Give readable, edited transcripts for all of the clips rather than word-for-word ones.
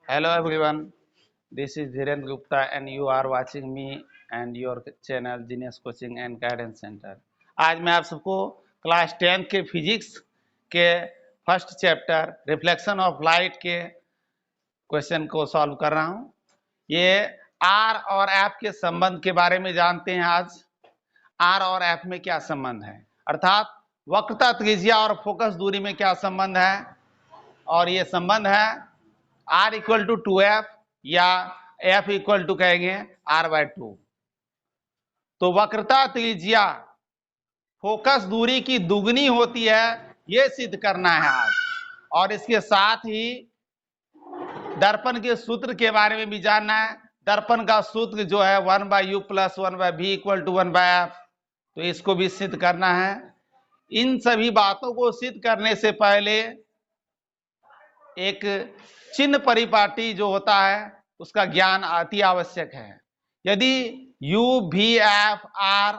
Hello everyone, this is Dhiren Gupta and you are watching me and your channel Genius Coaching and Guidance Center. आज मैं आप सबको class 10 के physics के first chapter reflection of light के question को solve कर रहा हूं। ये आर और एफ के संबंध के बारे में जानते हैं। आज आर और एफ में क्या संबंध है, अर्थात वक्रता त्रिज्या और फोकस दूरी में क्या संबंध है, और ये संबंध है R इक्वल टू 2F या F इक्वल टू कहेंगे R/2। तो वक्रता त्रिज्या फोकस दूरी की दुगनी होती है, ये सिद्ध करना है आज। और इसके साथ ही दर्पण के सूत्र के बारे में भी जानना है। दर्पण का सूत्र जो है 1/u + 1/v = 1/f, तो इसको भी सिद्ध करना है। इन सभी बातों को सिद्ध करने से पहले एक चिन्ह परिपाटी जो होता है उसका ज्ञान अति आवश्यक है। यदि u, v, f, r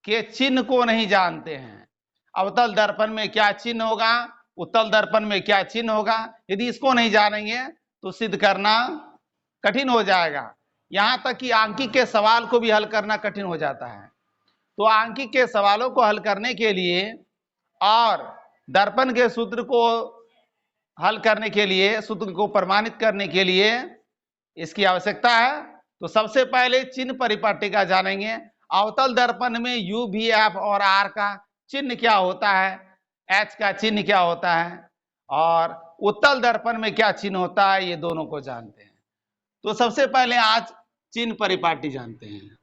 के चिन्ह को नहीं जानते हैं, अवतल दर्पण में क्या चिन्ह होगा, उत्तल दर्पण में क्या चिन्ह होगा, यदि इसको नहीं जानेंगे तो सिद्ध करना कठिन हो जाएगा। यहां तक कि आंकिक के सवाल को भी हल करना कठिन हो जाता है। तो आंकिक के सवालों को हल करने के लिए और दर्पण के सूत्र को हल करने के लिए, सूत्र को प्रमाणित करने के लिए इसकी आवश्यकता है। तो सबसे पहले चिन्ह परिपाटी का जानेंगे। अवतल दर्पण में u, v, f और r का चिन्ह क्या होता है, h का चिन्ह क्या होता है, और उत्तल दर्पण में क्या चिन्ह होता है, ये दोनों को जानते हैं। तो सबसे पहले आज चिन्ह परिपाटी जानते हैं।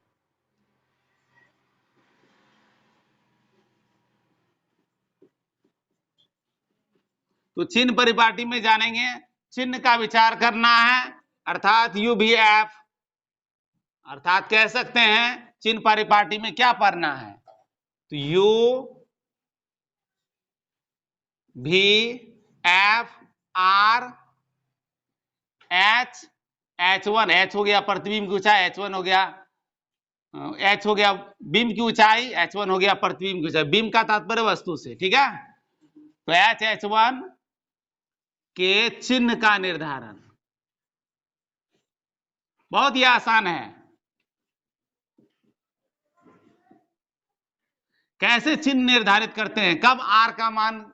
तो चिन्ह परिपाटी में जानेंगे, चिन्ह का विचार करना है, अर्थात u, v, f, अर्थात कह सकते हैं चिन्ह परिपाटी में क्या पढ़ना है। तो u, v, f, r, h, h1, h हो गया प्रतिबिंब की ऊंचाई, h1 हो गया, h हो गया बिंब की ऊंचाई, h1 हो गया प्रतिबिंब की ऊंचाई। बिंब का तात्पर्य वस्तु से, ठीक है। तो h, h1 के चिन्ह का निर्धारण बहुत ही आसान है। कैसे चिन्ह निर्धारित करते हैं, कब r का मान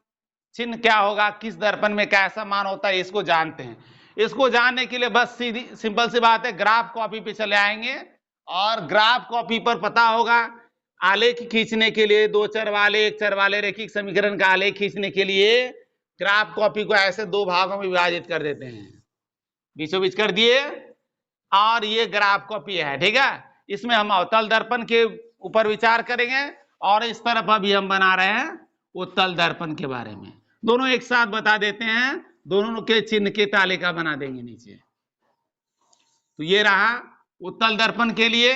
चिन्ह क्या होगा, किस दर्पण में कैसा मान होता है, इसको जानते हैं। इसको जानने के लिए बस सीधी सिंपल सी बात है, ग्राफ कॉपी पे चले आएंगे और ग्राफ कॉपी पर पता होगा आलेख खींचने के लिए, दो चर वाले एक चर वाले रैखिक समीकरण का आलेख खींचने के लिए ग्राफ कॉपी को ऐसे दो भागों में विभाजित कर देते हैं, बीचों बीच कर दिए, और ये ग्राफ कॉपी है, ठीक है। इसमें हम अवतल दर्पण के ऊपर विचार करेंगे और इस तरफ अभी हम बना रहे हैं उत्तल दर्पण के बारे में। दोनों एक साथ बता देते हैं, दोनों के चिन्ह की तालिका बना देंगे नीचे। तो ये रहा उत्तल दर्पण के लिए,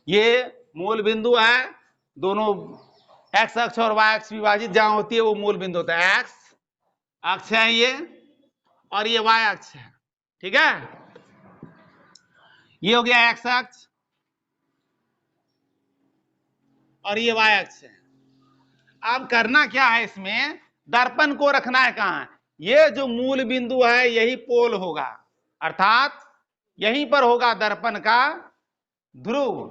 ये मूल बिंदु है। दोनों x अक्ष और y अक्ष विभाजित जहां होती है वो मूल बिंदु होता है। x अक्ष है ये और ये y अक्ष है, ठीक है। ये हो गया x अक्ष और ये y अक्ष है। अब करना क्या है, इसमें दर्पण को रखना है कहां, ये जो मूल बिंदु है यही पोल होगा, अर्थात यहीं पर होगा दर्पण का ध्रुव।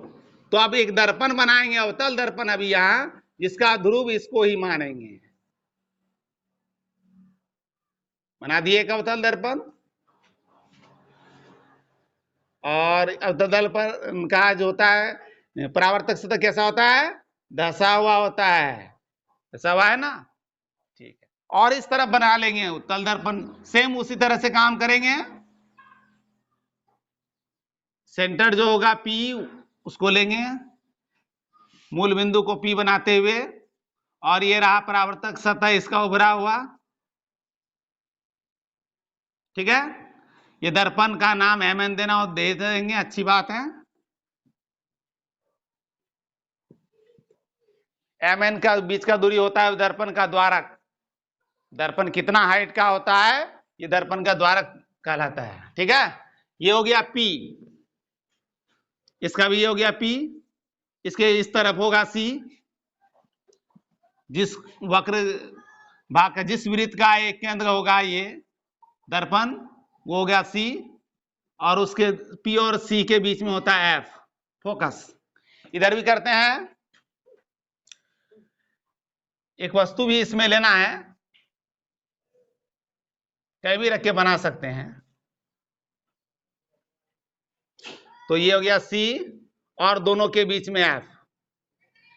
तो अब एक दर्पण बनाएंगे, अवतल दर्पण अभी यहां, जिसका ध्रुव इसको ही मानेंगे। बना दिए एक अवतल दर्पण, और अवतल दर्पण का जो होता है परावर्तक सतह कैसा होता है, धंसा हुआ होता है, धंसा हुआ है ना, ठीक है। और इस तरफ बना लेंगे उत्तल दर्पण, सेम उसी तरह से काम करेंगे। सेंटर जो होगा P उसको लेंगे, मूल बिंदु को P बनाते हुए, और ये रहा परावर्तक सतह इसका उभरा हुआ, ठीक है। ये दर्पण का नाम mn देना और दे देंगे, अच्छी बात है। mn का बीच का दूरी होता है दर्पण का द्वारक। दर्पण कितना हाइट का होता है, ये दर्पण का द्वारक कहलाता है, ठीक है। ये हो गया P, इसका भी ये हो गया P, इसके इस तरफ होगा C, जिस वक्र भाग का जिस वृत्त का एक केंद्र होगा ये दर्पण, वो हो गया सी, और उसके पी और सी के बीच में होता है एफ, फोकस। इधर भी करते हैं, एक वस्तु भी इसमें लेना है, कहीं भी रख के बना सकते हैं। तो ये हो गया सी और दोनों के बीच में एफ।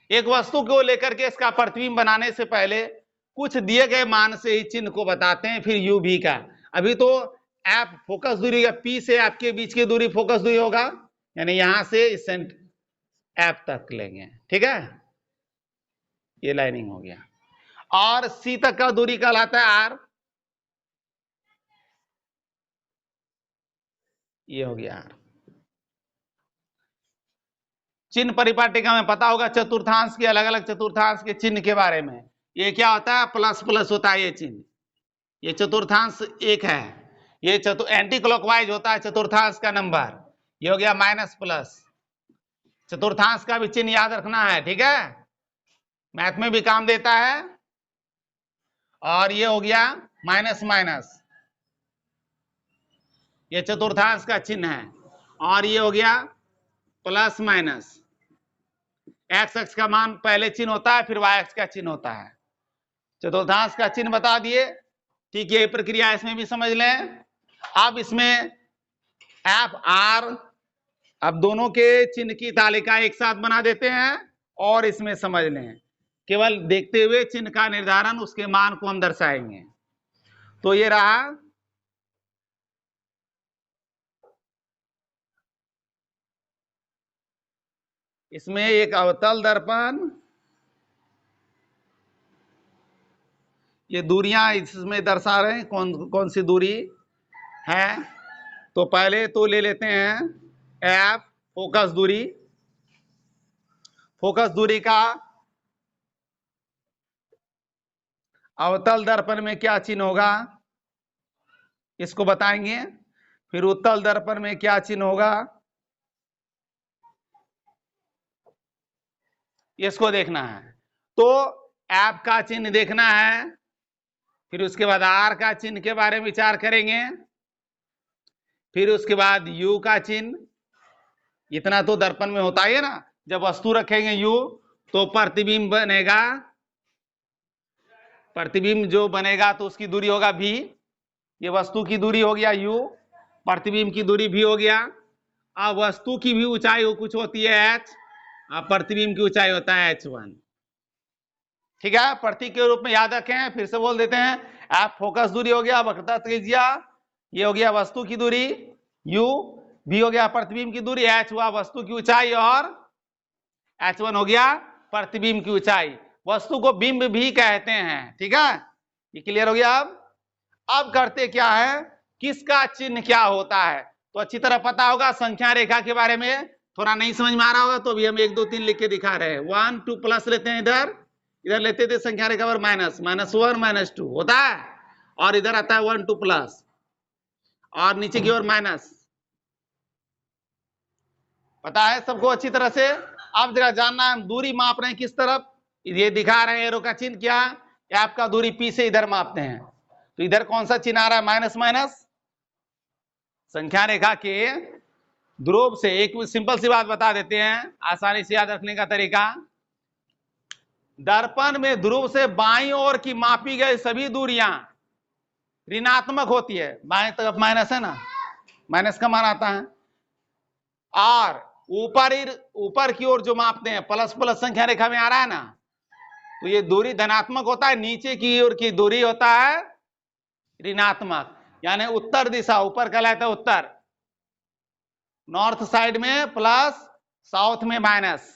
एक वस्तु को लेकर के इसका प्रतिबिंब बनाने से पहले कुछ दिए गए मान से ही चिन्ह को बताते हैं, फिर यू भी का। अभी तो एफ फोकस दूरी, पी से एफ के बीच की दूरी फोकस दूरी होगा, यानी यहां से इस एफ तक लेंगे, ठीक है, ये लाइनिंग हो गया। और सी तक का दूरी कहलाता है आर, ये हो गया आर। चिन्ह परिपाटिका में पता होगा चतुर्थांश के, अलग अलग चतुर्थांश के चिन्ह के बारे में। ये क्या होता है, प्लस प्लस होता है ये चिन्ह, ये चतुर्थांश एक है, ये एंटी क्लॉकवाइज होता है चतुर्थांश का नंबर, ये हो गया माइनस प्लस। चतुर्थांश का भी चिन्ह याद रखना है, ठीक है, मैथ में भी काम देता है। और ये हो गया माइनस माइनस, ये चतुर्थांश का चिन्ह है। और ये हो गया प्लस माइनस, एक्स एक्स का मान पहले चिन्ह होता है, फिर वाई एक्स का चिन्ह होता है। चतुर्थांश का चिन्ह बता दिए, ठीक है, ये प्रक्रिया इसमें भी समझ लें। अब इसमें एफ आर, अब दोनों के चिन्ह की तालिका एक साथ बना देते हैं और इसमें समझ लें, केवल देखते हुए चिन्ह का निर्धारण, उसके मान को हम दर्शाएंगे। तो ये रहा इसमें एक अवतल दर्पण, ये दूरियां इसमें दर्शा रहे हैं, कौन कौन सी दूरी है। तो पहले तो ले लेते हैं एफ फोकस दूरी। फोकस दूरी का अवतल दर्पण में क्या चिन्ह होगा, इसको बताएंगे। फिर उत्तल दर्पण में क्या चिन्ह होगा, इसको देखना है। तो एफ का चिन्ह देखना है, फिर उसके बाद आर का चिन्ह के बारे में विचार करेंगे, फिर उसके बाद यू का चिन्ह। इतना तो दर्पण में होता ही है ना, जब वस्तु रखेंगे यू तो प्रतिबिंब बनेगा, प्रतिबिंब जो बनेगा तो उसकी दूरी होगा भी, ये वस्तु की दूरी हो गया यू, प्रतिबिंब की दूरी भी हो गया। अब वस्तु की भी ऊंचाई कुछ होती है एच, अब प्रतिबिंब की ऊंचाई होता है h1, ठीक है, प्रतीक के रूप में याद रखें। फिर से बोल देते हैं, एफ फोकस दूरी हो गया, वक्रता त्रिज्या, ये हो गया वस्तु की दूरी u, भी हो गया प्रतिबिंब की दूरी, h हुआ वस्तु की ऊंचाई, और h1 हो गया प्रतिबिंब की ऊंचाई। वस्तु को बिंब भी कहते हैं, ठीक है, ये क्लियर हो गया। अब करते क्या है, किसका चिन्ह क्या होता है, तो अच्छी तरह पता होगा। संख्या रेखा के बारे में थोड़ा नहीं समझ में आ रहा होगा तो भी हम 1 2 3 लिख के दिखा रहे हैं। 1 2 प्लस लेते हैं, इधर लेते थे संख्या रेखा पर माइनस, -1 -2 होता है, और इधर आता है 1 2 प्लस, और नीचे की ओर माइनस। पता है सबको अच्छी तरह से। अब जरा जानना है, दूरी माप रहे हैं किस तरफ, ये दिखा रहे हैं एरो का चिन्ह, क्या आपका दूरी पी से इधर मापते हैं, तो इधर कौन सा चिन्ह आ रहा है, माइनस माइनस। संख्या रेखा के ध्रुव से एक सिंपल सी बात बता देते हैं, आसानी से याद रखने का तरीका। दर्पण में ध्रुव से बाईं ओर की मापी गई सभी दूरियां ऋणात्मक होती है, बाएं तरफ माइनस है ना, माइनस का मान आता है। और ऊपर की ओर जो मापते हैं, प्लस प्लस संख्या रेखा में आ रहा है ना, तो ये दूरी धनात्मक होता है, नीचे की ओर की दूरी होता है ऋणात्मक, यानी उत्तर दिशा ऊपर कहलाता है उत्तर, नॉर्थ साइड में प्लस, साउथ में माइनस।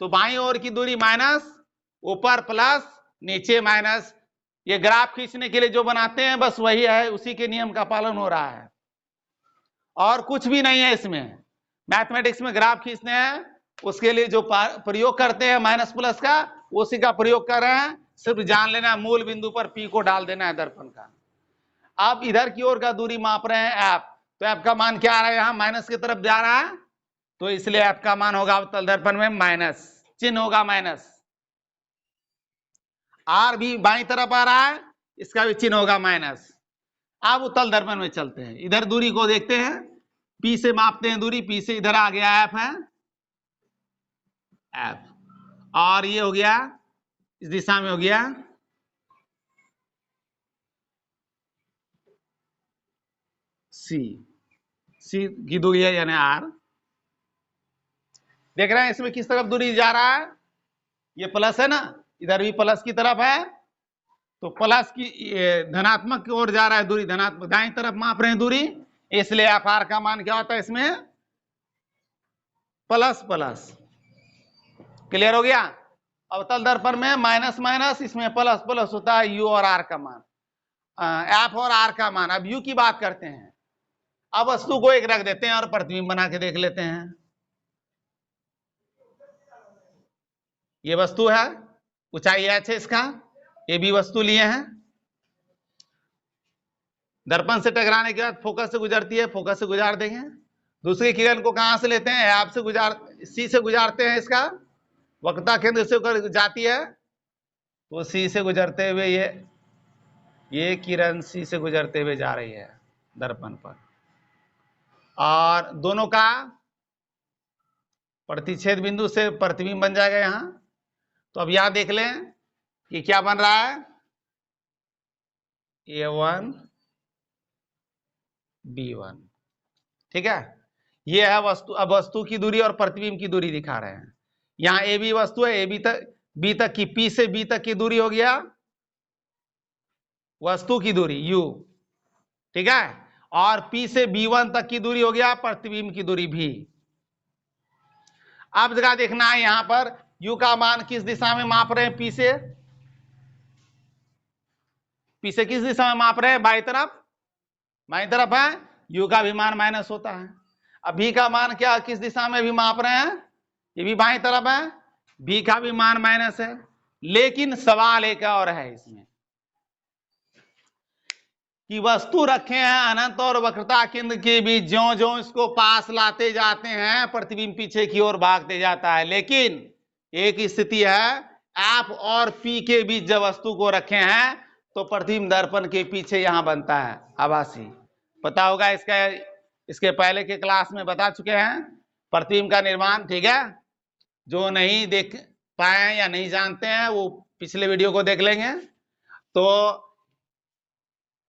तो बाईं ओर की दूरी माइनस, ऊपर प्लस, नीचे माइनस। ये ग्राफ खींचने के लिए जो बनाते हैं बस वही है, उसी के नियम का पालन हो रहा है, और कुछ भी नहीं है इसमें। मैथमेटिक्स में ग्राफ खींचते हैं, उसके लिए जो प्रयोग करते हैं माइनस प्लस का, उसी का प्रयोग कर रहे हैं। सिर्फ जान लेना, मूल बिंदु पर पी को डाल देना है दर्पण का। अब इधर की ओर का दूरी माप रहे हैं एफ, तो एफ का मान क्या आ रहा है, यहां माइनस की तरफ जा रहा है, तो इसलिए एफ का मान होगा अवतल दर्पण में माइनस, चिन्ह होगा माइनस। आर भी बाई तरफ आ रहा है, इसका भी चिन्ह होगा माइनस। अब उत्तल दर्पण में चलते हैं, इधर दूरी को देखते हैं, पी से मापते हैं दूरी, पी से इधर आ गया एफ है, एफ, और ये हो गया इस दिशा में हो गया सी, सी की दूरी है यानी आर। देख रहे हैं इसमें किस तरफ दूरी जा रहा है, ये प्लस है ना, इधर भी प्लस की तरफ है, तो प्लस की धनात्मक की ओर जा रहा है दूरी, धनात्मक दाईं तरफ माप रहे हैं दूरी, इसलिए एफ आर का मान क्या होता है इसमें, प्लस प्लस। क्लियर हो गया। अवतल दर्पण में माइनस माइनस, इसमें प्लस प्लस होता है यू और आर का मान, एफ और आर का मान। अब यू की बात करते हैं, अब वस्तु को एक रख देते हैं और प्रतिबिंब बना के देख लेते हैं। ये वस्तु है, ऊंचाई एच है इसका, ये भी वस्तु लिए हैं, दर्पण से टकराने के बाद फोकस से गुजरती है, फोकस से गुजार देंगे। दूसरी किरण को कहां से लेते हैं, आप से सी से गुजारते हैं, इसका वक्रता केंद्र से होकर जाती है, तो सी से गुजरते हुए ये किरण सी से गुजरते हुए जा रही है दर्पण पर, और दोनों का प्रतिच्छेद बिंदु से प्रतिबिंब बन जाएगा यहां। तो अब यहां देख लें कि क्या बन रहा है, A1 B1, ठीक है। ये है वस्तु। अब वस्तु की दूरी और प्रतिबिंब की दूरी दिखा रहे हैं। यहां ए बी वस्तु है, ए बी तक बी तक की, पी से बी तक की दूरी हो गया वस्तु की दूरी u, ठीक है, और P से B1 तक की दूरी हो गया प्रतिबिंब की दूरी v। अब जगह देखना है यहां पर u का मान किस दिशा में माप रहे हैं, P से किस दिशा में माप रहे हैं, बाई तरफ है, u का भी मान माइनस होता है। अब v का मान क्या किस दिशा में भी माप रहे हैं, ये भी बाई तरफ है, v का भी मान माइनस है। लेकिन सवाल एक और है इसमें कि वस्तु रखे हैं अनंत और वक्रता केंद्र के बीच, ज्यों ज्यों इसको पास लाते जाते हैं प्रतिबिंब पीछे की ओर भागते जाता है। लेकिन एक स्थिति है, एफ और पी के बीच जब वस्तु को रखे हैं तो प्रतिबिंब दर्पण के पीछे यहां बनता है आभासी। पता होगा इसका, इसके पहले के क्लास में बता चुके हैं प्रतिबिंब का निर्माण, ठीक है। जो नहीं देख पाए या नहीं जानते हैं वो पिछले वीडियो को देख लेंगे। तो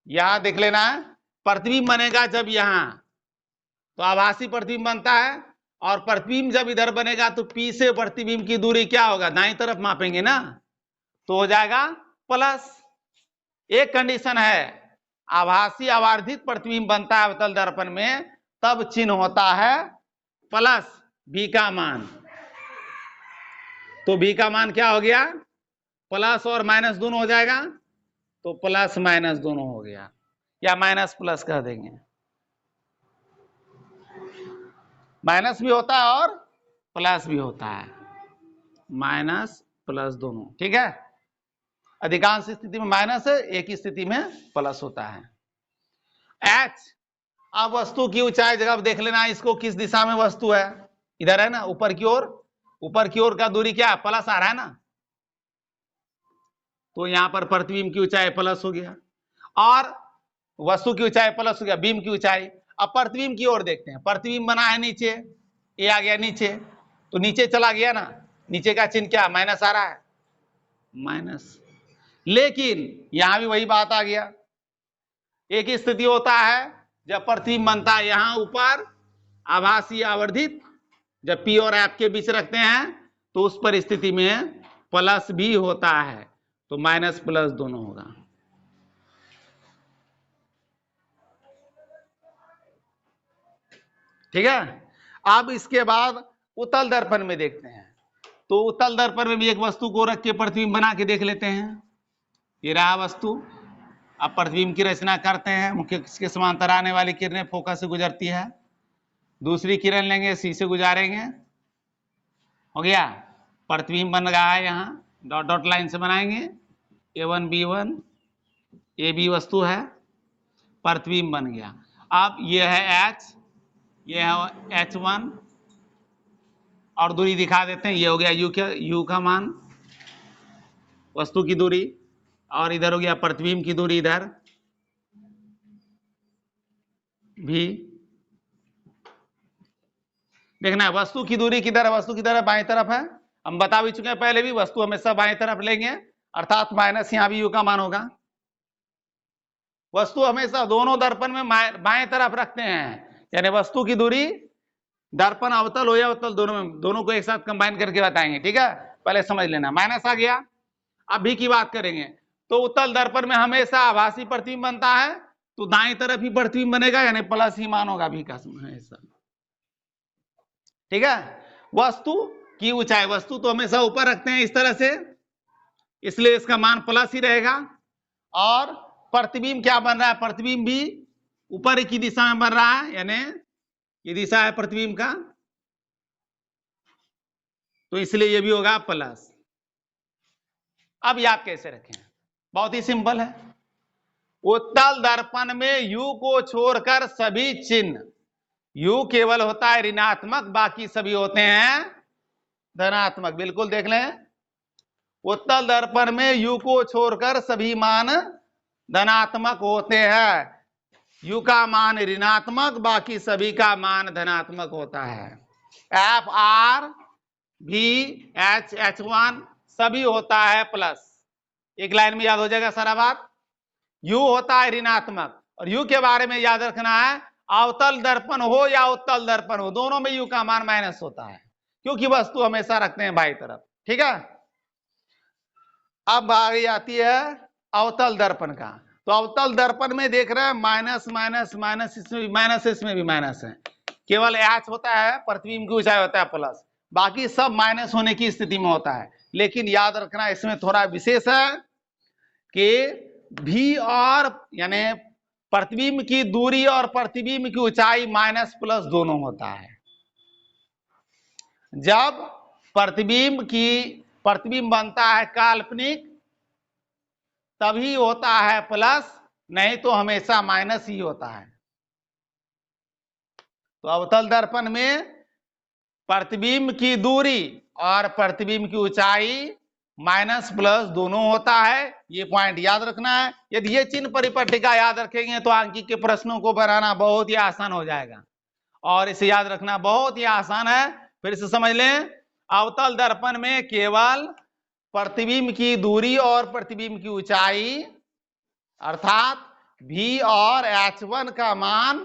यहां देख लेना है, प्रतिबिंब बनेगा जब यहां, तो आभासी प्रतिबिंब बनता है, और प्रतिबिंब जब इधर बनेगा तो P से प्रतिबिंब की दूरी क्या होगा, दाईं तरफ मापेंगे ना, तो हो जाएगा प्लस। एक कंडीशन है, आभासी आवर्धित प्रतिबिंब बनता है अवतल दर्पण में, तब चिन्ह होता है प्लस V का मान। तो V का मान क्या हो गया, प्लस और माइनस दोनों हो जाएगा, तो प्लस माइनस दोनों हो गया, या माइनस प्लस कह देंगे, माइनस भी होता है और प्लस भी होता है, माइनस प्लस दोनों, ठीक है। अधिकांश स्थिति में माइनस है, एक ही स्थिति में प्लस होता है। H, अब वस्तु की ऊंचाई जगह देख लेना, इसको किस दिशा में वस्तु है, इधर है ना, ऊपर की ओर का दूरी क्या है, प्लस आ रहा है ना, तो यहां पर प्रतिबिंब की ऊंचाई प्लस हो गया और वस्तु की ऊंचाई प्लस हो गया, बीम की ऊंचाई। अब प्रतिबिंब की ओर देखते हैं, प्रतिबिंब बना है नीचे, ये आ गया नीचे, तो नीचे चला गया ना, नीचे का चिन्ह क्या, माइनस आ रहा है, माइनस। लेकिन यहां भी वही बात आ गया, एक ही स्थिति होता है जब प्रतिबिंब बनता है यहां ऊपर आभासी आवर्धित, जब P और F के बीच रखते हैं तो उस परिस्थिति में प्लस भी होता है, तो माइनस प्लस दोनों होगा। ठीक है। अब इसके बाद उत्तल दर्पण में देखते हैं, तो उत्तल दर्पण में भी एक वस्तु को रख के प्रतिबिंब बना के देख लेते हैं। ये रहा वस्तु। अब प्रतिबिंब की रचना करते हैं। मुख्य के समांतर आने वाली किरणें फोकस से गुजरती है, दूसरी किरण लेंगे सी से गुजारेंगे, हो गया, प्रतिबिंब बन रहा है, यहाँ डॉट डॉट लाइन से बनाएंगे, A1 B1, ए बी वस्तु है, प्रतिबिंब बन गया। अब ये है H, ये है H1, और दूरी दिखा देते हैं, ये हो गया U का मान, वस्तु की दूरी, और इधर हो गया प्रतिबिंब की दूरी, इधर भी। देखना है वस्तु की दूरी किधर है, वस्तु की तरफ बाएं तरफ है, हम बता भी चुके हैं पहले भी, वस्तु हमेशा बाएं तरफ लेंगे, अर्थात माइनस यहां भी u का मान होगा। वस्तु हमेशा दोनों दर्पण में बाएं तरफ रखते हैं, यानी वस्तु की दूरी दर्पण अवतल हो या अवतल दोनों को एक साथ कंबाइन करके बताएंगे, ठीक है, पहले समझ लेना। माइनस आ गया, अब भी की बात करेंगे तो उत्तल दर्पण में हमेशा आभासी प्रतिबिंब बनता है, तो दाएं तरफ ही प्रतिबिंब बनेगा, यानी प्लस ही मान होगा भी का हमेशा, ठीक है। वस्तु की ऊंचाई, वस्तु तो हमेशा ऊपर रखते हैं इस तरह से, इसलिए इसका मान प्लस ही रहेगा। और प्रतिबिंब क्या बन रहा है, प्रतिबिंब भी ऊपर की दिशा में बन रहा है, यानी ये दिशा है प्रतिबिंब का, तो इसलिए ये भी होगा प्लस। अब याद कैसे रखें, बहुत ही सिंपल है। उत्तल दर्पण में u को छोड़कर सभी चिन्ह, u केवल होता है ऋणात्मक, बाकी सभी होते हैं धनात्मक। बिल्कुल देख लें, उत्तल दर्पण में u को छोड़कर सभी मान धनात्मक होते हैं, u का मान ऋणात्मक, बाकी सभी का मान धनात्मक होता है। एफ आर भी एच एच वन सभी होता है प्लस। एक लाइन में याद हो जाएगा सारा बात। u होता है ऋणात्मक, और u के बारे में याद रखना है, अवतल दर्पण हो या उत्तल दर्पण हो, दोनों में u का मान माइनस होता है, क्योंकि वस्तु हमेशा रखते हैं बाईं तरफ, ठीक है। अब आगे आती है अवतल दर्पण का, तो अवतल दर्पण में देख रहे हैं माइनस माइनस माइनस, इसमें भी माइनस है, इसमें भी माइनस है, केवल एच होता है प्रतिबिंब की ऊंचाई होता है प्लस, बाकी सब माइनस होने की स्थिति में होता है। लेकिन याद रखना इसमें थोड़ा विशेष है कि भी और यानी प्रतिबिंब की दूरी और प्रतिबिंब की ऊंचाई माइनस प्लस दोनों होता है। जब प्रतिबिंब बनता है काल्पनिक तभी होता है प्लस, नहीं तो हमेशा माइनस ही होता है। तो अवतल दर्पण में प्रतिबिंब की दूरी और प्रतिबिंब की ऊंचाई माइनस प्लस दोनों होता है, ये पॉइंट याद रखना है। यदि ये चिन्ह परिपट्टिका याद रखेंगे तो अंकी के प्रश्नों को बनाना बहुत ही आसान हो जाएगा, और इसे याद रखना बहुत ही आसान है। फिर से समझ लें, अवतल दर्पण में केवल प्रतिबिंब की दूरी और प्रतिबिंब की ऊंचाई अर्थात v और h1 का मान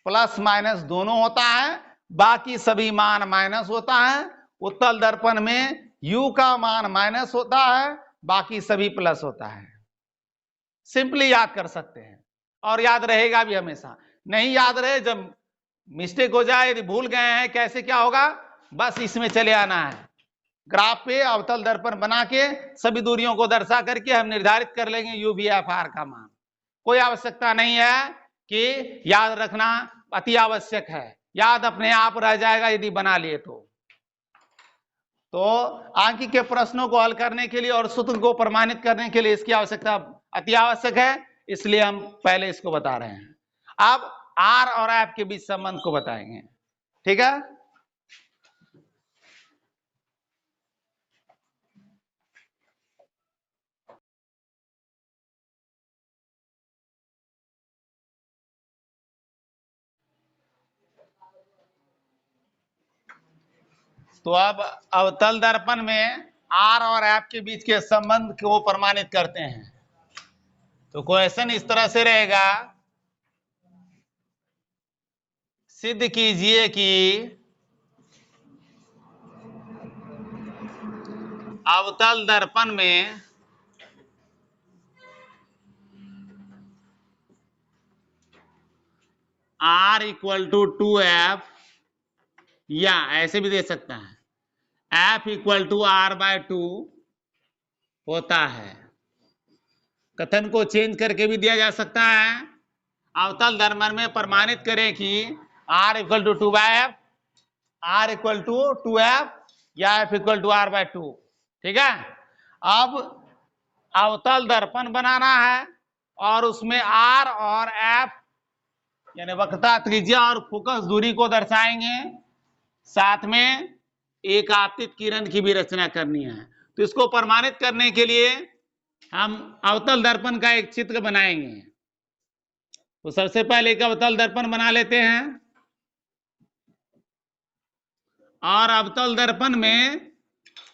प्लस माइनस दोनों होता है, बाकी सभी मान माइनस होता है। उत्तल दर्पण में u का मान माइनस होता है, बाकी सभी प्लस होता है। सिंपली याद कर सकते हैं, और याद रहेगा भी हमेशा। नहीं याद रहे, जब मिस्टेक हो जाए, यदि भूल गए हैं कैसे क्या होगा, बस इसमें चले आना है, ग्राफ पे अवतल दर्पण बना के सभी दूरियों को दर्शा करके हम निर्धारित कर लेंगे u v f r का मान। कोई आवश्यकता नहीं है कि याद रखना अति आवश्यक है, याद अपने आप रह जाएगा यदि बना लिए तो अंक के प्रश्नों को हल करने के लिए और सूत्र को प्रमाणित करने के लिए इसकी आवश्यकता अति आवश्यक है, इसलिए हम पहले इसको बता रहे हैं। अब r और f के बीच संबंध को बताएंगे, ठीक है। तो अब अवतल दर्पण में r और f के बीच के संबंध को प्रमाणित करते हैं। तो क्वेश्चन इस तरह से रहेगा, सिद्ध कीजिए कि अवतल दर्पण में r इक्वल टू 2f, या ऐसे भी दे सकता है f इक्वल टू r/2 होता है। कथन को चेंज करके भी दिया जा सकता है। अवतल दर्पण में प्रमाणित करें कि r equal to 2f, r equal to 2f या f इक्वल टू r/2, ठीक है। अब अवतल दर्पण बनाना है और उसमें r और f यानी वक्रता त्रिज्या और फोकस दूरी को दर्शाएंगे, साथ में एक आपतित किरण की भी रचना करनी है। तो इसको प्रमाणित करने के लिए हम अवतल दर्पण का एक चित्र बनाएंगे। तो सबसे पहले एक अवतल दर्पण बना लेते हैं और अवतल दर्पण में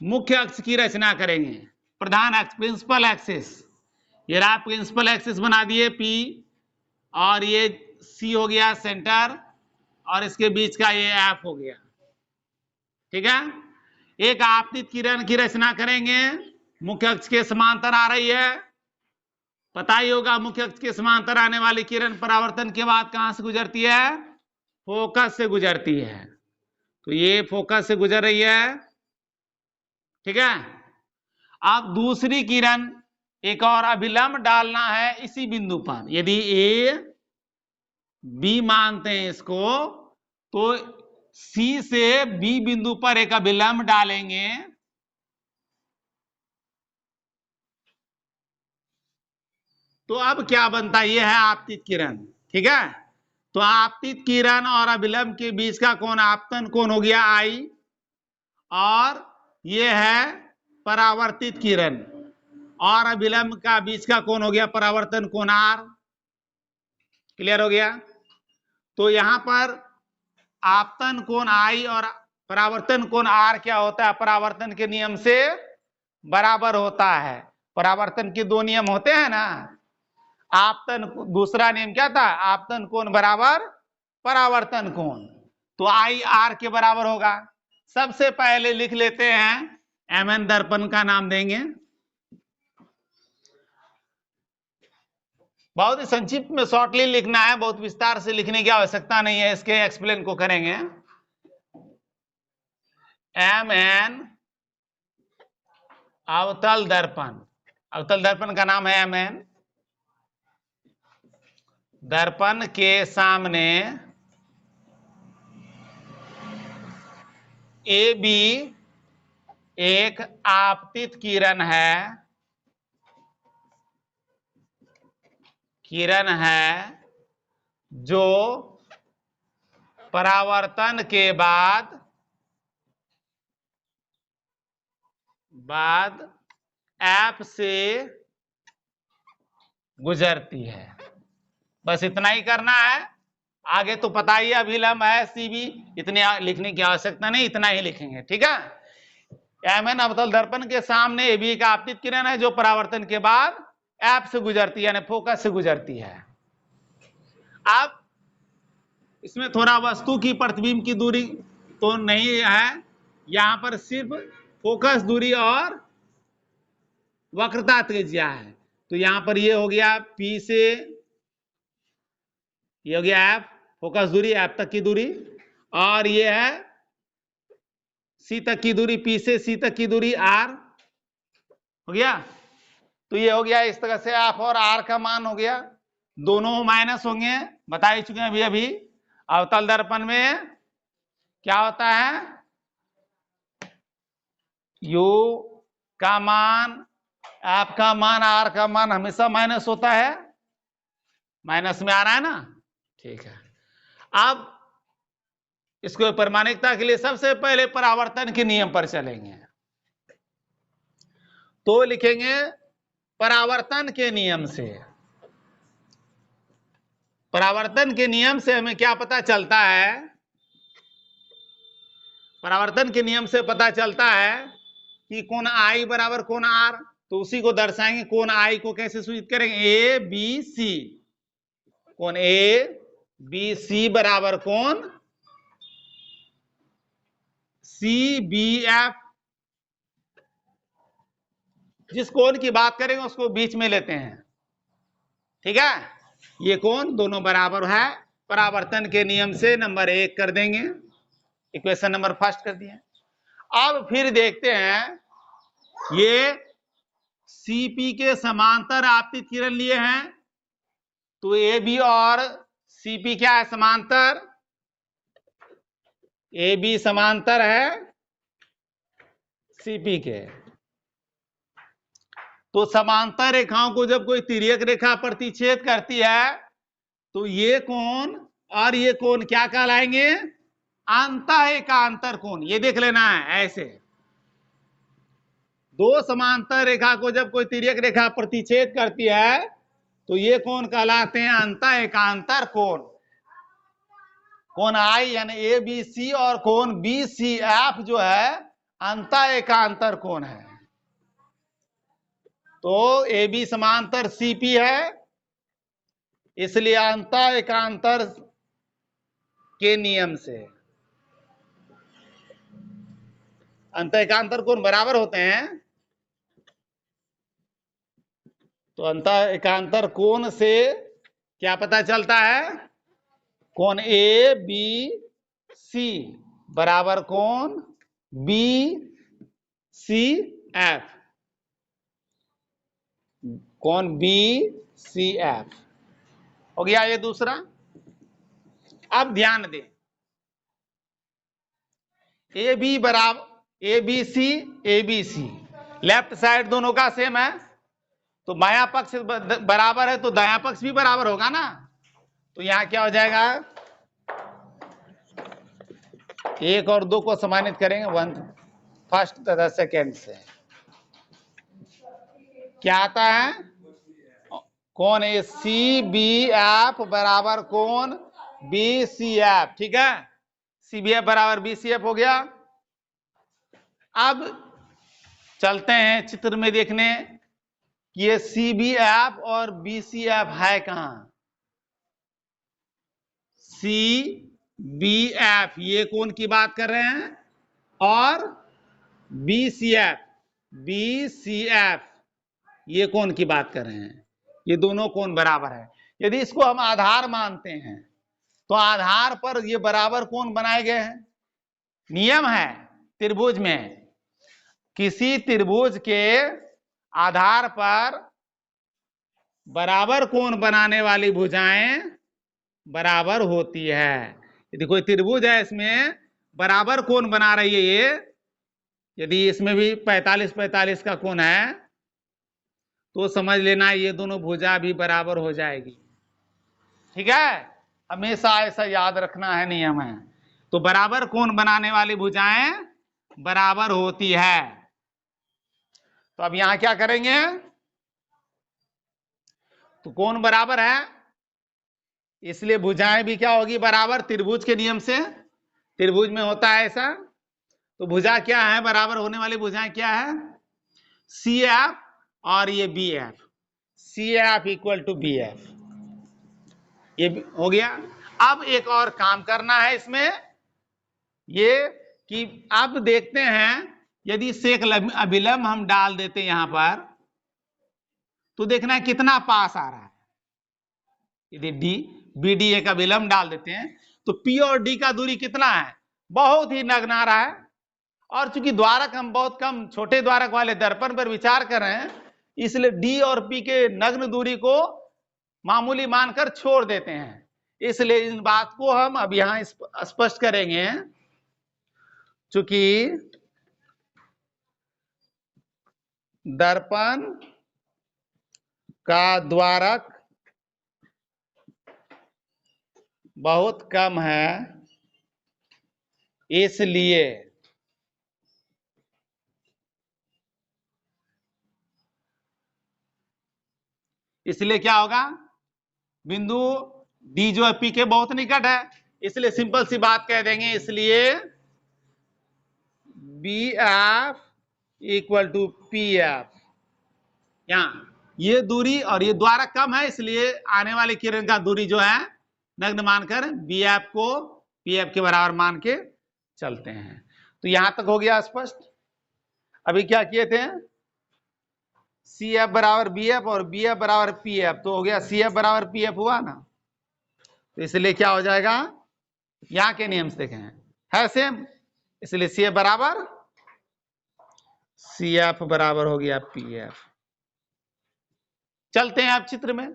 मुख्य अक्ष की रचना करेंगे। प्रधान अक्ष, प्रिंसिपल एक्सिस, ये रहा प्रिंसिपल एक्सिस बना दिए P, और ये C हो गया सेंटर, और इसके बीच का ये F हो गया। ठीक है, एक आपतित किरण की रचना करेंगे, मुख्य अक्ष के समांतर आ रही है। पता ही होगा मुख्य अक्ष के समांतर आने वाली किरण परावर्तन के बाद कहां से गुजरती है? फोकस से गुजरती है। तो ये फोकस से गुजर रही है। ठीक है, अब दूसरी किरण एक और अभिलंब डालना है इसी बिंदु पर। यदि A B मानते हैं इसको, तो C से B बिंदु पर एक अभिलंब डालेंगे। तो अब क्या बनता है? यह है आपतित किरण। ठीक है, तो आपतित किरण और अभिलंब के बीच का कोण आपतन कोण हो गया I, और यह है परावर्तित किरण और अभिलंब का बीच का कोण हो गया परावर्तन कोण R। क्लियर हो गया? तो यहां पर आपतन कोण I और परावर्तन कोण R क्या होता है? परावर्तन के नियम से बराबर होता है। परावर्तन के दो नियम होते हैं ना, आपतन, दूसरा नियम क्या था? आपतन कोण बराबर परावर्तन कोण। तो I R के बराबर होगा। सबसे पहले लिख लेते हैं, Mn दर्पण का नाम देंगे। बहुत ही संक्षिप्त में शॉर्टली लिखना है, बहुत विस्तार से लिखने की आवश्यकता नहीं है। इसके एक्सप्लेन को करेंगे। Mn अवतल दर्पण, अवतल दर्पण का नाम है Mn। दर्पण के सामने AB एक आपतित किरण है, जो परावर्तन के बाद F से गुजरती है। बस इतना ही करना है। आगे तो पता ही अभिलंब है CB, इतने लिखने की आवश्यकता नहीं, इतना ही लिखेंगे। ठीक है, Mn अवतल दर्पण के सामने AB एक आपतित किरण है जो परावर्तन के बाद F से गुजरती है, यानी फोकस से गुजरती है। अब इसमें थोड़ा वस्तु की प्रतिबिंब की दूरी तो नहीं है, यहां पर सिर्फ फोकस दूरी और वक्रता त्रिज्या है। तो यहां पर ये हो गया P से, ये हो गया F, फोकस दूरी F तक की दूरी, और ये है C तक की दूरी, P से C तक की दूरी R हो गया। तो ये हो गया इस तरह से F और R का मान हो गया। दोनों माइनस होंगे, बता ही चुके हैं अभी अभी। अवतल दर्पण में क्या होता है? U का मान, F का मान, R का मान हमेशा माइनस होता है। माइनस में आ रहा है ना? ठीक है, अब इसको प्रमाणिकता के लिए सबसे पहले परावर्तन के नियम पर चलेंगे। तो लिखेंगे परावर्तन के नियम से। परावर्तन के नियम से हमें क्या पता चलता है? परावर्तन के नियम से पता चलता है कि कोण I बराबर कोण R। तो उसी को दर्शाएंगे। कोण I को कैसे सूचित करेंगे? ABC, कोण ABC बराबर कोण CBF। जिस कोण की बात करेंगे उसको बीच में लेते हैं। ठीक है, ये कोण दोनों बराबर है। परावर्तन के नियम से नंबर 1 कर देंगे, इक्वेशन नंबर फर्स्ट कर दिया। अब फिर देखते हैं, ये CP के समांतर आपतित किरण लिए हैं। तो AB और CP क्या है? समांतर। AB समांतर है CP के। तो समांतर रेखाओं को जब कोई तिर्यक रेखा प्रतिच्छेद करती है, तो ये कोण और ये कोण क्या कहलाएंगे? अंतः एकांतर कोण। ये देख लेना है ऐसे। दो समांतर रेखा को जब कोई तिर्यक रेखा प्रतिच्छेद करती है तो ये कोण कहलाते हैं अंत एकांतर कोण। कोण आई यानी ए बी सी और कोण बी सी एफ जो है अंत एकांतर कोण है। तो ए बी समांतर सी पी है, इसलिए अंत एकांतर के नियम से अंत एकांतर कोण बराबर होते हैं। तो अंत एकांतर कोण से क्या पता चलता है, कोण ए बी सी बराबर कोण बी सी एफ, कोण बी सी एफ हो गया ये दूसरा। अब ध्यान दें, ए बी बराबर A B C left side दोनों का सेम है, तो बायां पक्ष बराबर है तो दायां पक्ष भी बराबर होगा ना। तो यहां क्या हो जाएगा, एक और दो को समानित करेंगे, वन फर्स्ट तथा सेकेंड से क्या आता है, कोण ए सी बी एफ बराबर कोण बी सी एफ। ठीक है, सी बी एफ बराबर बी सी एफ हो गया। अब चलते हैं चित्र में देखने कि ये सी बी एफ और बी सी एफ है कहां। सी बी एफ ये कोण की बात कर रहे हैं, और बी सी एफ ये कोण की बात कर रहे हैं। ये दोनों कोण बराबर है। यदि इसको हम आधार मानते हैं तो आधार पर ये बराबर कोण बनाए गए हैं। नियम है त्रिभुज में, किसी त्रिभुज के आधार पर बराबर कोण बनाने वाली भुजाएं बराबर होती है। यदि कोई त्रिभुज है इसमें बराबर कोण बना रही है ये, यदि इसमें भी 45-45 का कोण है तो समझ लेना ये दोनों भुजा भी बराबर हो जाएगी। ठीक है, हमेशा ऐसा याद रखना है, नियम है। तो बराबर कोण बनाने वाली भुजाएं बराबर होती है। तो अब यहां क्या करेंगे, तो कोण बराबर है इसलिए भुजाएं भी क्या होगी बराबर, त्रिभुज के नियम से। त्रिभुज में होता है ऐसा। तो भुजा क्या है, बराबर होने वाली भुजाएं क्या है, सी एफ और ये B F, C F equal to B F, ये हो गया। अब एक और काम करना है इसमें, ये कि अब देखते हैं यदि सेक अभिलंब हम डाल देते हैं यहां पर तो देखना है कितना पास आ रहा है। यदि डी बी डी एक अभिलंब डाल देते हैं तो पी और डी का दूरी कितना है, बहुत ही नगण्य आ रहा है। और चूंकि द्वारक हम बहुत कम छोटे द्वारक वाले दर्पण पर विचार कर रहे हैं, इसलिए डी और पी के नग्न दूरी को मामूली मानकर छोड़ देते हैं। इसलिए इन बात को हम अब यहां स्पष्ट करेंगे, चूंकि दर्पण का द्वारक बहुत कम है, इसलिए क्या होगा, बिंदु डी जो है पी के बहुत निकट है, इसलिए सिंपल सी बात कह देंगे, इसलिए B F equal to P F. यहां ये दूरी और ये द्वारक कम है, इसलिए आने वाली किरण का दूरी जो है नग्न मानकर बी एफ को पी एफ के बराबर मान के चलते हैं। तो यहां तक हो गया स्पष्ट। अभी क्या किए थे, सी एफ बराबर बी एफ और बी एफ बराबर पी एफ, तो हो गया सी एफ बराबर पी एफ हुआ ना। तो इसलिए क्या हो जाएगा, यहां के नियम से देखें है सेम, इसलिए सी एफ बराबर सी एफ बराबर हो गया पी एफ। चलते हैं अब चित्र में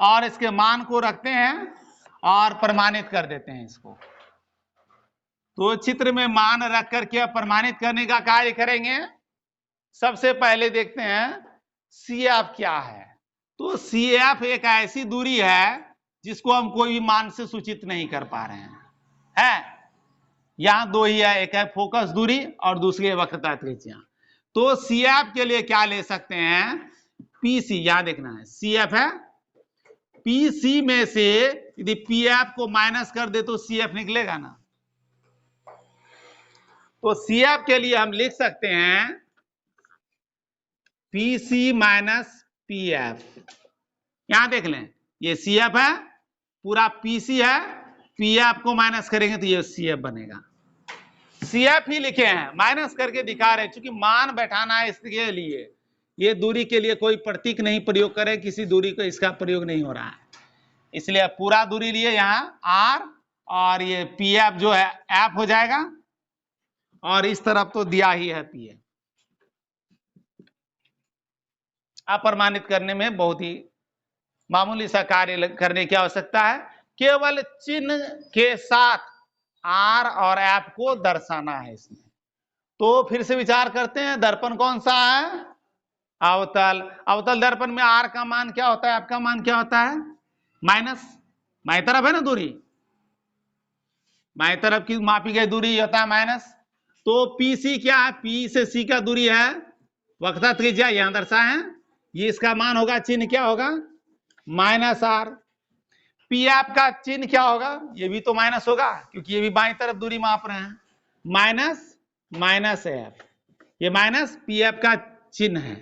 और इसके मान को रखते हैं और प्रमाणित कर देते हैं इसको। तो चित्र में मान रख करके प्रमाणित करने का कार्य करेंगे। सबसे पहले देखते हैं सी एफ क्या है। तो सी एफ एक ऐसी दूरी है जिसको हम कोई भी मान से सूचित नहीं कर पा रहे हैं। यहां दो ही है, एक है फोकस दूरी और दूसरी है वक्रता त्रिज्या। तो CF के लिए क्या ले सकते हैं, PC, यहां देखना है CF है, PC में से यदि PF को माइनस कर दे तो CF निकलेगा ना। तो CF के लिए हम लिख सकते हैं PC माइनस PF। यहां देख लें, ये CF है, पूरा PC है, PF को माइनस करेंगे तो ये CF बनेगा। CF ही लिखे हैं, माइनस करके दिखा रहे हैं, क्योंकि मान बैठाना है इसके लिए, ये दूरी के लिए कोई प्रतीक नहीं प्रयोग करें, किसी दूरी को इसका प्रयोग नहीं हो रहा है, इसलिए पूरा दूरी लिए यहां R, और ये PF जो है F हो जाएगा, और इस तरफ तो दिया ही है PF। अप्रमाणित करने में बहुत ही मामूली सा कार्य करने की आवश्यकता है, केवल चिन्ह के साथ R और F को दर्शाना है इसमें। तो फिर से विचार करते हैं, दर्पण कौन सा है, अवतल। अवतल दर्पण में R का मान क्या होता है, F का मान क्या होता है, माइनस, बाईं तरफ है ना दूरी, बाईं तरफ की मापी गई दूरी होता है माइनस। तो PC क्या है, P से C का दूरी है, वक्रता त्रिज्या यहां दर्शाए हैं, ये इसका मान होगा, चिन्ह क्या होगा, माइनस R। PF का चिन्ह क्या होगा, ये भी तो माइनस होगा, क्योंकि ये भी बाईं तरफ दूरी माप रहे हैं, माइनस माइनस F, ये माइनस PF का चिन्ह है,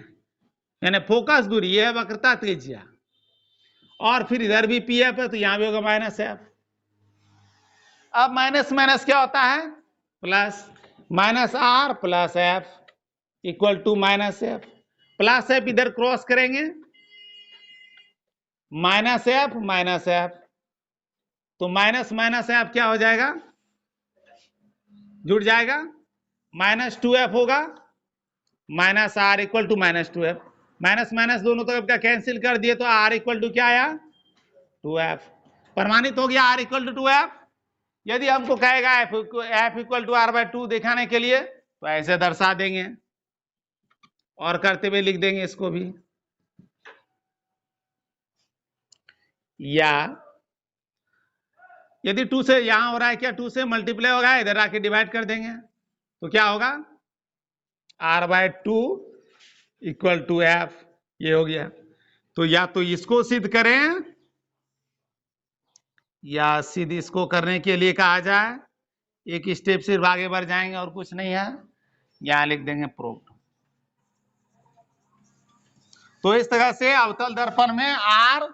यानी फोकस दूरी, ये है वक्रता त्रिज्या, और फिर इधर भी PF है तो यहां भी होगा माइनस F। अब माइनस माइनस क्या होता है, plus, minus R plus F equal to minus F, plus F इधर क्रॉस करेंगे, माइनस F, तो माइनस माइनस F क्या हो जाएगा, जुड़ जाएगा, माइनस 2F होगा, minus R equal to minus 2F, minus minus दोनों तरफ का कैंसिल कर दिए तो R इक्वल टू क्या आया, 2F। प्रमाणित हो गया R इक्वल टू 2F। यदि हमको कहेगा F इक्वल टू R/2 दिखाने के लिए तो ऐसे दर्शा देंगे, और करते हुए लिख देंगे इसको भी, या यदि 2 से यहां हो रहा है क्या, 2 से मल्टीप्लाई होगा, इधर आके डिवाइड कर देंगे तो क्या होगा, R/2 इक्वल टू F, ये हो गया। तो या तो इसको सिद्ध करें या सिद्ध इसको करने के लिए कहा जाए, एक स्टेप सिर्फ आगे बढ़ जाएंगे और कुछ नहीं है, यहां लिख देंगे प्रूव्ड। तो इस तरह से अवतल दर्पण में R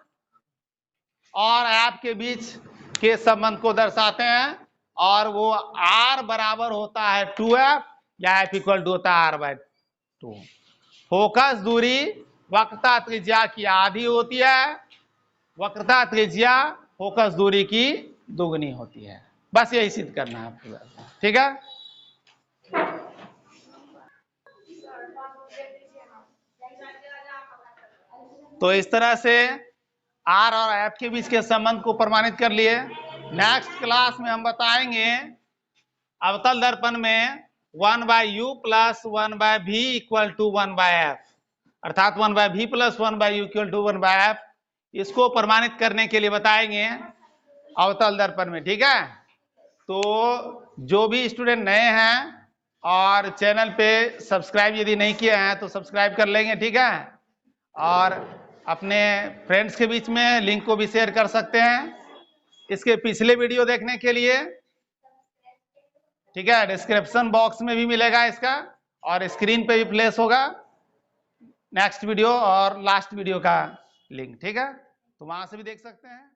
और F के बीच के संबंध को दर्शाते हैं, और वो R बराबर होता है 2F या F इक्वल टू होता है R/2। फोकस दूरी वक्रता त्रिज्या की आधी होती है, वक्रता त्रिज्या फोकस दूरी की दुगनी होती है, बस यही सिद्ध करना है आपको, ठीक है। तो इस तरह से R और F के बीच के संबंध को प्रमाणित कर लिए। नेक्स्ट क्लास में हम बताएंगे अवतल दर्पण में 1/u plus 1/v equal to 1/f, अर्थात 1/v plus 1/u equal to 1/f, इसको प्रमाणित करने के लिए बताएंगे अवतल दर्पण में, ठीक है। तो जो भी स्टूडेंट नए हैं और चैनल पे सब्सक्राइब यदि नहीं किए हैं तो सब्सक्राइब कर लेंगे, ठीक है, और अपने फ्रेंड्स के बीच में लिंक को भी शेयर कर सकते हैं। इसके पिछले वीडियो देखने के लिए, ठीक है, डिस्क्रिप्शन बॉक्स में भी मिलेगा इसका, और स्क्रीन पे भी प्लेस होगा नेक्स्ट वीडियो और लास्ट वीडियो का लिंक, ठीक है, तो वहां से भी देख सकते हैं।